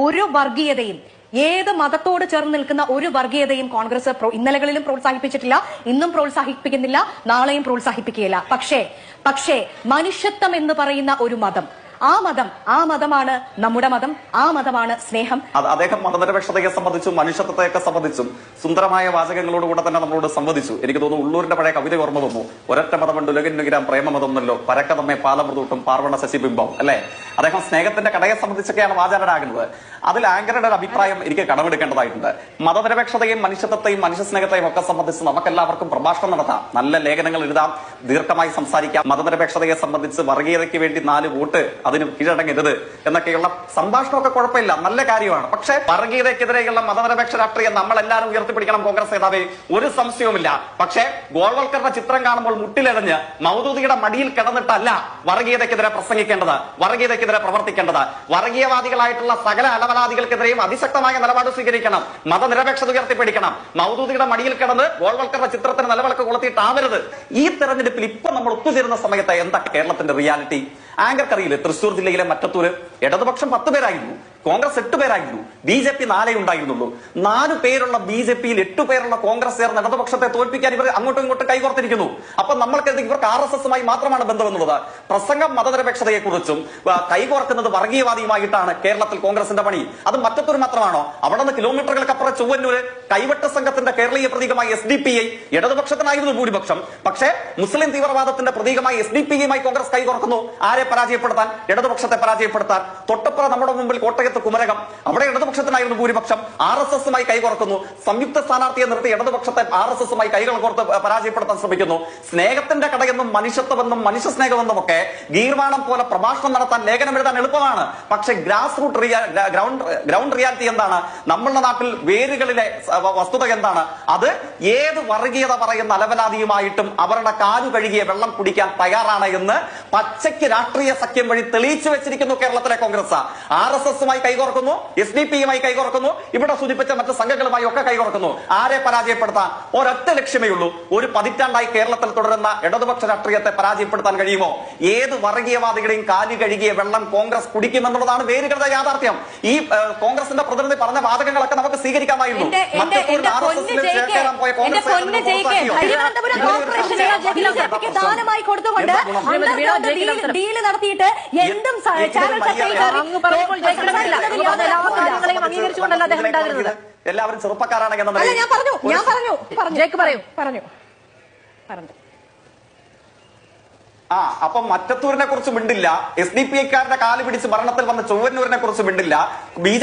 ഒരു വർഗീയതയും ഏത് മതത്തോട് ചേർന്ന് നിൽക്കുന്ന ഒരു വർഗീയതയും കോൺഗ്രസ് ഇന്നലകളിലും പ്രോത്സാഹിപ്പിച്ചിട്ടില്ല, ഇന്നും പ്രോത്സാഹിപ്പിക്കുന്നില്ല, നാളെയും പ്രോത്സാഹിപ്പിക്കുകയില്ല. പക്ഷേ മനുഷ്യത്വം എന്ന് പറയുന്ന ഒരു മതം, ആ മതമാണ് നമ്മുടെ മതം, ആ മതമാണ് സ്നേഹം. അദ്ദേഹം മതനിരപേക്ഷതയെ സംബന്ധിച്ചും മനുഷ്യത്വത്തെയൊക്കെ സംബന്ധിച്ചും സുന്ദരമായ വാചകങ്ങളോടുകൂടെ തന്നെ നമ്മളോട് സംവദിച്ചു. എനിക്ക് തോന്നുന്നു ഉള്ളൂരിന്റെ പഴയ കവിത ഓർമ്മ തോന്നു. ഒരൊറ്റ മതമുണ്ട് ഉലകിന്നുകിരാം പ്രേമമതമെന്നല്ലോ, പരക്കതമ്മേ പാലമൃതൂട്ടും പാർവണ ശശിബിംബം, അല്ലെ? അദ്ദേഹം സ്നേഹത്തിന്റെ കടയെ സംബന്ധിച്ചൊക്കെയാണ് വാചാരനാകുന്നത്. അതിൽ ആങ്കറുടെ ഒരു അഭിപ്രായം എനിക്ക് കടമെടുക്കേണ്ടതായിട്ടുണ്ട്. മതനിരപേക്ഷതയും മനുഷ്യത്വത്തെയും മനുഷ്യസ്നേഹത്തെയും ഒക്കെ സംബന്ധിച്ച് നമുക്കെല്ലാവർക്കും പ്രഭാഷണം നടത്താം, നല്ല ലേഖനങ്ങൾ എഴുതാം, ദീർഘമായി സംസാരിക്കാം. മതനിരപേക്ഷതയെ സംബന്ധിച്ച് വർഗീയതയ്ക്ക് വേണ്ടി 4 വോട്ട് അതിന് കീഴടങ്ങരുത് എന്നൊക്കെയുള്ള സംഭാഷണമൊക്കെ കുഴപ്പമില്ല, നല്ല കാര്യമാണ്. പക്ഷേ വർഗീയതയ്ക്കെതിരെയുള്ള മതനിരപേക്ഷ രാഷ്ട്രീയം നമ്മളെല്ലാവരും ഉയർത്തിപ്പിടിക്കണം. കോൺഗ്രസ് നേതാവേ, ഒരു സംശയവുമില്ല. പക്ഷേ ഗോൾവൽക്കറുടെ ചിത്രം കാണുമ്പോൾ മുട്ടിലെറിഞ്ഞ് മൗദൂദിയുടെ മടിയിൽ കിടന്നിട്ടല്ല വർഗീയതയ്ക്കെതിരെ പ്രസംഗിക്കേണ്ടത്, വർഗീയതയ്ക്കെതിരെ പ്രവർത്തിക്കേണ്ടത്. വർഗീയവാദികളായിട്ടുള്ള സകല അലവലാദികൾക്കെതിരെയും അതിശക്തമായ നിലപാട് സ്വീകരിക്കണം, മതനിരപേക്ഷത ഉയർത്തിപ്പിടിക്കണം. മൗദൂദിയുടെ മടിയിൽ കിടന്ന് ഗോൾവൽക്കറുടെ ചിത്രത്തിന് നിലവിളക്ക് കൊളുത്തിയിട്ടാവരുത്. ഈ തെരഞ്ഞെടുപ്പിൽ ഇപ്പൊ നമ്മൾ ഒത്തുചേരുന്ന സമയത്ത് എന്താ കേരളത്തിന്റെ റിയാലിറ്റി? ആങ്കർക്കറിയില്ലേ, തൃശൂർ ജില്ലയിലെ മറ്റത്തൂര് ഇടതുപക്ഷം 10 പേരായിരുന്നു, കോൺഗ്രസ് 8 പേരായിരുന്നു, BJP 4 ഉണ്ടായിരുന്നുള്ളൂ. 4 പേരുള്ള BJPയിൽ 8 പേരുള്ള കോൺഗ്രസ് ചേർന്ന് ഇടതുപക്ഷത്തെ തോൽപ്പിക്കാൻ ഇവർ അങ്ങോട്ടും ഇങ്ങോട്ടും കൈകോർത്തിരിക്കുന്നു. അപ്പൊ നമ്മൾക്കത് ഇവർക്ക് RSSുമായി മാത്രമാണ് ബന്ധമെന്നുള്ളത്. പ്രസംഗം മതനിരപേക്ഷതയെക്കുറിച്ചും കൈകോർക്കുന്നത് വർഗീയവാദിയുമായിട്ടാണ് കേരളത്തിൽ കോൺഗ്രസിന്റെ പണി. അത് മറ്റത്തൊരു മാത്രമാണോ? അവിടെ നിന്ന് കിലോമീറ്ററുകൾക്കപ്പുറം ചൊവ്വന്നൂര് കൈവെട്ട് സംഘത്തിന്റെ കേരളീയ പ്രതീകമായി SDPI ഇടതുപക്ഷത്തിനായിരുന്നു ഭൂരിപക്ഷം. പക്ഷേ മുസ്ലിം തീവ്രവാദത്തിന്റെ പ്രതീകമായി SDPI കോൺഗ്രസ് കൈകോർക്കുന്നു. ആരെ പരാജയപ്പെടുത്താൻ? ഇടതുപക്ഷത്തെ പരാജയപ്പെടുത്താൻ. തൊട്ടപ്പുറം നമ്മുടെ മുമ്പിൽ കോട്ടയത്ത് കുമരകം, അവിടെ ഇടതുപക്ഷത്തിനായിരുന്നു ഭൂരിപക്ഷം, RSSുമായി കൈകോർക്കുന്നു. സംയുക്ത സ്ഥാനാർത്ഥിയെ നിർത്തി ഇടതുപക്ഷത്തെ RSSുമായി കൈകൾ കോർത്ത് പരാജയപ്പെടുത്താൻ ശ്രമിക്കുന്നു. സ്നേഹത്തിന്റെ കടയെന്നും മനുഷ്യത്വമെന്നും മനുഷ്യസ്നേഹമെന്നും ഒക്കെ ഗീർവാണം പോലെ പ്രഭാഷണം നടത്താൻ, ലേഖനം എഴുതാൻ എളുപ്പമാണ്. പക്ഷെ ഗ്രാസ് റൂട്ട് ഗ്രൗണ്ട് റിയാലിറ്റി എന്താണ്? നമ്മളുടെ നാട്ടിൽ വേരുകളിലെ വസ്തുത എന്താണ്? അത് ഏത് വർഗീയത പറയുന്ന അലവലാദിയുമായിട്ടും അവരുടെ കാലു കഴുകിയ വെള്ളം കുടിക്കാൻ തയ്യാറാണ് എന്ന് പച്ചയ്ക്ക് രാഷ്ട്രീയ സഖ്യം വഴി തെളിയിച്ചു വെച്ചിരിക്കുന്നു കേരളത്തിലെ കോൺഗ്രസ്. RSSുമായി കൈകോർക്കുന്നു, SDPയുമായി കൈകോർക്കുന്നു, ഇവിടെ സൂചിപ്പിച്ച മറ്റ് സംഘങ്ങളുമായി ഒക്കെ കൈകോർക്കുന്നു. ആരെ പരാജയപ്പെടുത്താൻ? ഒരൊറ്റ ലക്ഷ്യമേ ഉള്ളൂ. ഒരു പതിറ്റാണ്ടായി കേരളത്തിൽ തുടരുന്ന ഇടതുപക്ഷ രാഷ്ട്രീയത്തെ പരാജയപ്പെടുത്താൻ കഴിയുമോ? ഏത് വർഗീയവാദികളെയും കാലു കഴുകിയ വെള്ളം കോൺഗ്രസ് കുടിക്കുമെന്നുള്ളതാണ് വേരുകളുടെ യാഥാർത്ഥ്യം. ഈ കോൺഗ്രസിന്റെ പ്രതിനിധി പറഞ്ഞ വാദങ്ങളൊക്കെ നമുക്ക് സ്വീകരിക്കാമായിരുന്നു. നടത്തിയിട്ട് എന്തും എല്ലാവരും ചെറുപ്പക്കാരാണ്. അപ്പം മറ്റത്തൂരിനെ കുറിച്ച് മിണ്ടില്ല, SDPIക്കാരുടെ കാല് പിടിച്ച് ഭരണത്തിൽ വന്ന ചൊവ്വന്നൂരിനെ കുറിച്ച് മിണ്ടില്ല, BJP